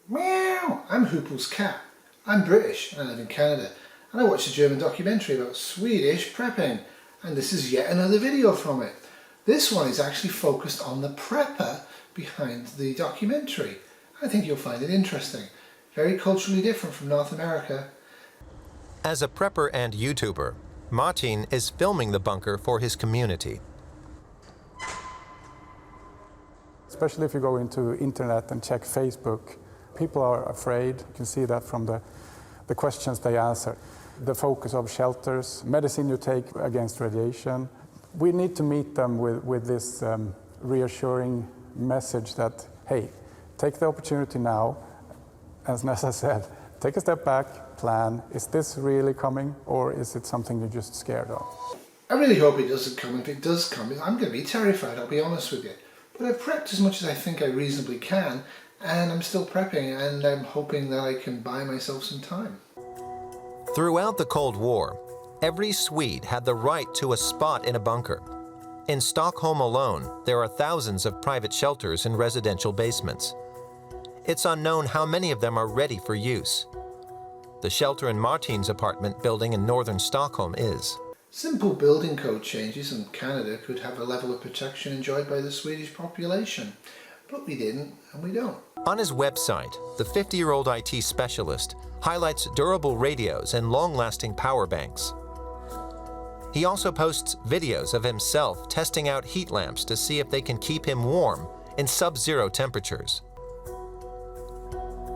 Meow! I'm Huples cat. I'm British and I live in Canada, and I watched a German documentary about Swedish prepping, and this is yet another video from it. This one is actually focused on the prepper behind the documentary. I think you'll find it interesting. Very culturally different from North America. As a prepper and YouTuber, Martin is filming the bunker for his community. Especially if you go into internet and check Facebook, people are afraid. You can see that from the questions they answer. The focus of shelters, medicine you take against radiation. We need to meet them with this reassuring message that, hey, take the opportunity now. As Nessa said, take a step back, plan. Is this really coming, or is it something you're just scared of? I really hope it doesn't come. If it does come, I'm going to be terrified, I'll be honest with you. But I've prepped as much as I think I reasonably can, and I'm still prepping, and I'm hoping that I can buy myself some time. Throughout the Cold War, every Swede had the right to a spot in a bunker. In Stockholm alone, there are thousands of private shelters and residential basements. It's unknown how many of them are ready for use. The shelter in Martin's apartment building in northern Stockholm is. Simple building code changes in Canada could have a level of protection enjoyed by the Swedish population, but we didn't and we don't. On his website, the 50-year-old IT specialist highlights durable radios and long-lasting power banks. He also posts videos of himself testing out heat lamps to see if they can keep him warm in sub-zero temperatures.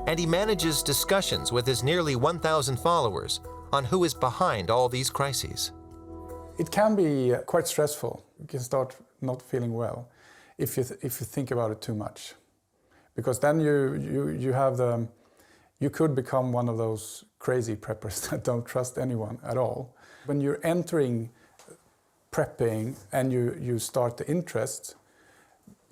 And he manages discussions with his nearly 1,000 followers on who is behind all these crises. It can be quite stressful. You can start not feeling well if you think about it too much, because then you could become one of those crazy preppers that don't trust anyone at all. When you're entering prepping and you start the interest,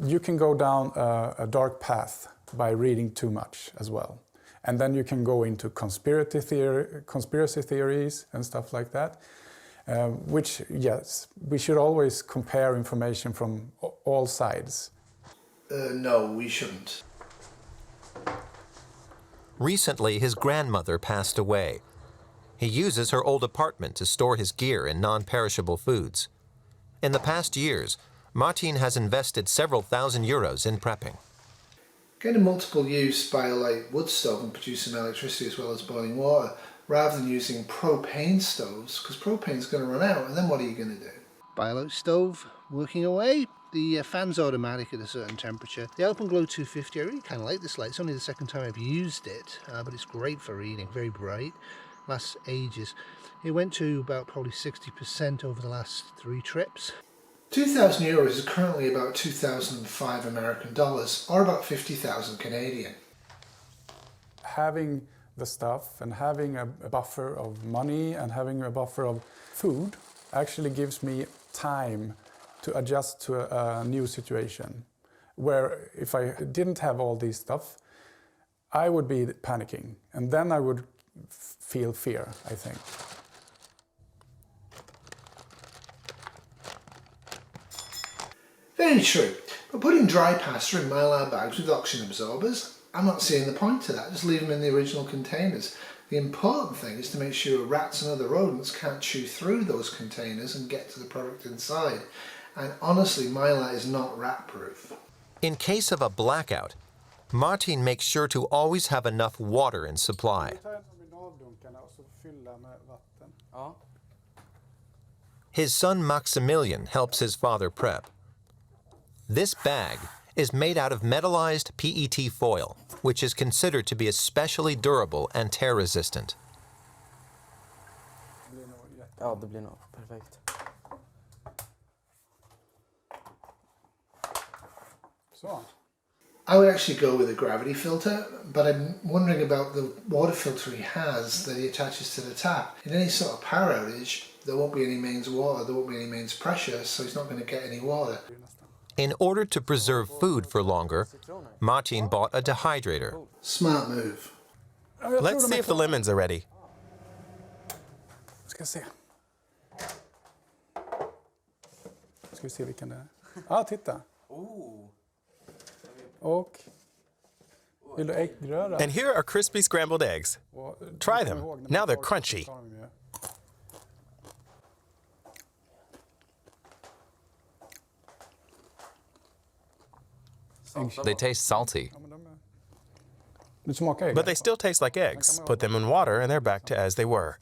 you can go down a dark path by reading too much as well. And then you can go into conspiracy theories and stuff like that, which, yes, we should always compare information from all sides. No, we shouldn't. Recently, his grandmother passed away. He uses her old apartment to store his gear and non-perishable foods. In the past years, Martin has invested several thousand euros in prepping. Getting a multiple-use BioLite wood stove and producing electricity as well as boiling water, rather than using propane stoves, because propane's going to run out, and then what are you going to do? BioLite stove, working away. The fan's automatic at a certain temperature. The OpenGlow 250, I really kind of like this light. It's only the second time I've used it, but it's great for reading, very bright, lasts ages. It went to about probably 60% over the last 3 trips. 2,000 euros is currently about 2,005 American dollars, or about 50,000 Canadian. Having the stuff and having a buffer of money and having a buffer of food actually gives me time to adjust to a new situation. Where if I didn't have all this stuff, I would be panicking, and then I would feel fear, I think. Very true, but putting dry pasta in mylar bags with oxygen absorbers, I'm not seeing the point to that. Just leave them in the original containers. The important thing is to make sure rats and other rodents can't chew through those containers and get to the product inside. And honestly, mylar is not rat-proof. In case of a blackout, Martin makes sure to always have enough water in supply. His son Maximilian helps his father prep. This bag is made out of metallized PET foil, which is considered to be especially durable and tear-resistant. Ja, det blir nog perfekt. So. I would actually go with a gravity filter, but I'm wondering about the water filter he has that he attaches to the tap. In any sort of power outage, there won't be any mains water, there won't be any mains pressure, so he's not going to get any water. In order to preserve food for longer, Martin bought a dehydrator. Smart move. Let's see if the lemons are ready. Ska se. Ska vi se vilken det är. Ja, titta. Och And here are crispy scrambled eggs. Try them. Now they're crunchy. They taste salty. But they still taste like eggs. Put them in water and they're back to as they were.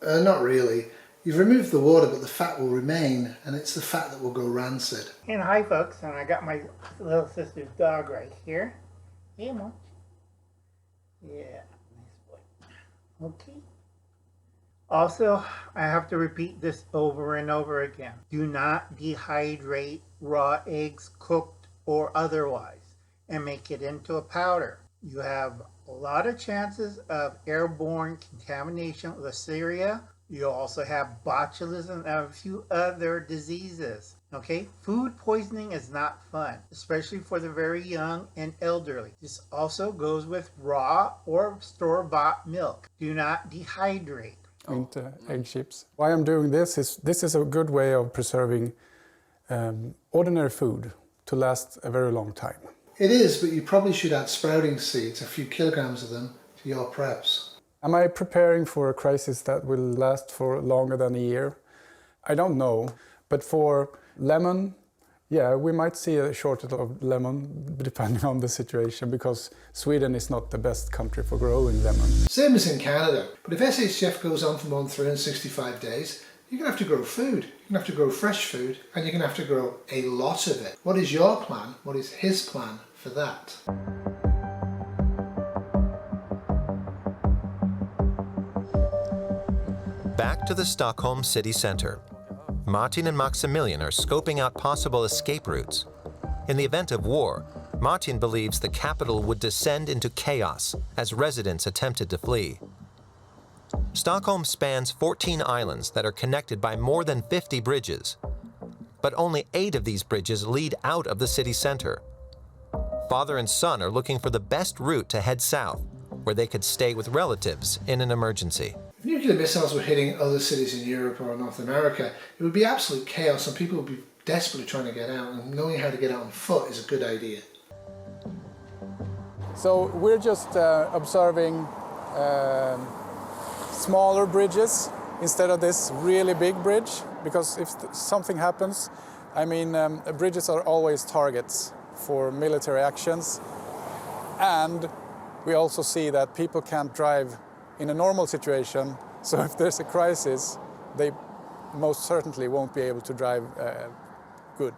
Not really. You've removed the water, but the fat will remain, and it's the fat that will go rancid. And hi folks, and I got my little sister's dog right here. Hey, Munch. Yeah, nice boy. Okay. Also, I have to repeat this over and over again. Do not dehydrate raw eggs, cooked or otherwise, and make it into a powder. You have a lot of chances of airborne contamination with Listeria. You also have botulism and a few other diseases. Okay, food poisoning is not fun, especially for the very young and elderly. This also goes with raw or store-bought milk. Do not dehydrate. Into egg chips. Why I'm doing this is a good way of preserving ordinary food to last a very long time. It is, but you probably should add sprouting seeds, a few kilograms of them, to your preps. Am I preparing for a crisis that will last for longer than a year? I don't know, but for lemon, yeah, we might see a shortage of lemon depending on the situation, because Sweden is not the best country for growing lemon. Same as in Canada, but if SHTF goes on for more than 365 days, you're going to have to grow food. You're going to have to grow fresh food, and you're going to have to grow a lot of it. What is your plan? What is his plan for that? Back to the Stockholm city centre. Martin and Maximilian are scoping out possible escape routes. In the event of war, Martin believes the capital would descend into chaos as residents attempted to flee. Stockholm spans 14 islands that are connected by more than 50 bridges. But only 8 of these bridges lead out of the city centre. Father and son are looking for the best route to head south, where they could stay with relatives in an emergency. If nuclear missiles were hitting other cities in Europe or North America, it would be absolute chaos and people would be desperately trying to get out, and knowing how to get out on foot is a good idea. So we're just observing smaller bridges instead of this really big bridge, because if something happens, I mean, bridges are always targets for military actions, and we also see that people can't drive in a normal situation, so if there's a crisis, they most certainly won't be able to drive good.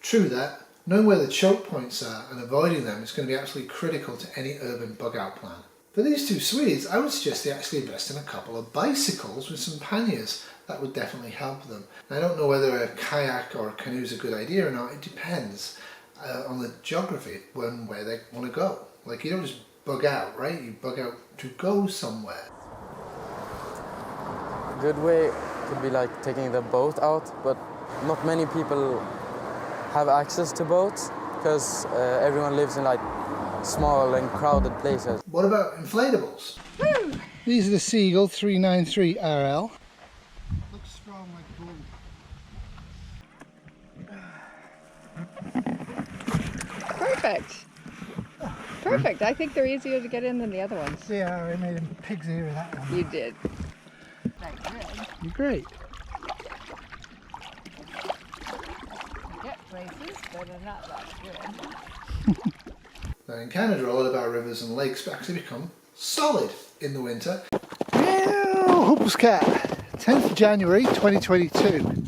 True that. Knowing where the choke points are and avoiding them is going to be absolutely critical to any urban bug-out plan. For these two Swedes, I would suggest they actually invest in a couple of bicycles with some panniers. That would definitely help them. I don't know whether a kayak or a canoe is a good idea or not. It depends on the geography and where they want to go. Like, you don't just bug out, right? You bug out to go somewhere. A good way could be like taking the boat out, but not many people have access to boats because everyone lives in like small and crowded places. What about inflatables? These are the Seagull 393 RL. Looks strong like bull. Perfect. Perfect. I think they're easier to get in than the other ones. Yeah, I made a pig's ear of that one. You did. You're great. Get places, but they're not that good. Now in Canada, a lot of our rivers and lakes actually become solid in the winter. Huples Cat, 10th of January 2022.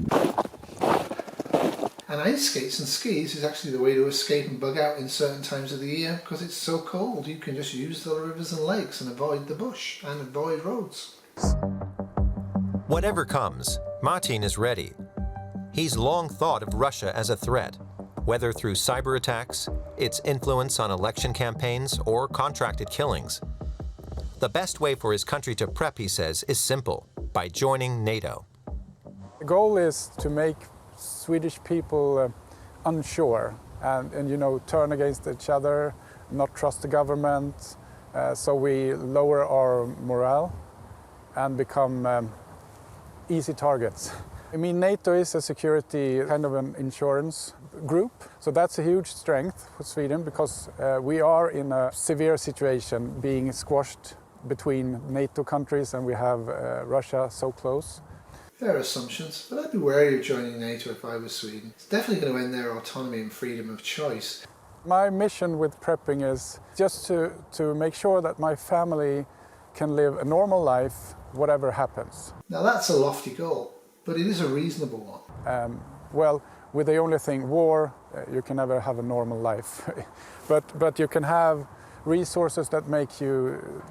And ice skates and skis is actually the way to escape and bug out in certain times of the year because it's so cold. You can just use the rivers and lakes and avoid the bush and avoid roads. Whatever comes, Martin is ready. He's long thought of Russia as a threat, whether through cyber attacks, its influence on election campaigns, or contracted killings. The best way for his country to prep, he says, is simple, by joining NATO. The goal is to make Swedish people unsure and you know, turn against each other, not trust the government, so we lower our morale and become easy targets I mean, NATO is a security kind of an insurance group, so that's a huge strength for Sweden because we are in a severe situation being squashed between NATO countries and we have Russia so close. Fair assumptions, but I'd be wary of joining NATO if I was Sweden. It's definitely going to end their autonomy and freedom of choice. My mission with prepping is just to make sure that my family can live a normal life, whatever happens. Now that's a lofty goal, but it is a reasonable one. Well, with the only thing, war, you can never have a normal life. but you can have resources that make you,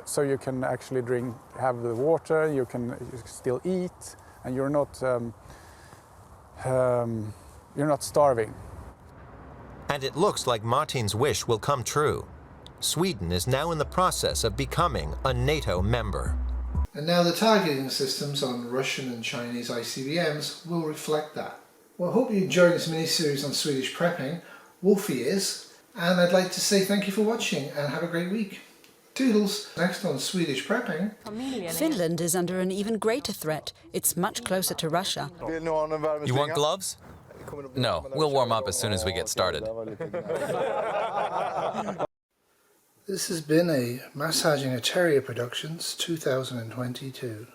so you can actually have the water, you can still eat, and you're not starving. And it looks like Martin's wish will come true. Sweden is now in the process of becoming a NATO member. And now the targeting systems on Russian and Chinese ICBMs will reflect that. Well, I hope you enjoyed this mini-series on Swedish prepping. Wolfie is, and I'd like to say thank you for watching and have a great week. Toodles! Next on Swedish prepping. Finland is under an even greater threat. It's much closer to Russia. You want gloves? No, we'll warm up as soon as we get started. This has been a Massaging a Terrier Productions 2022.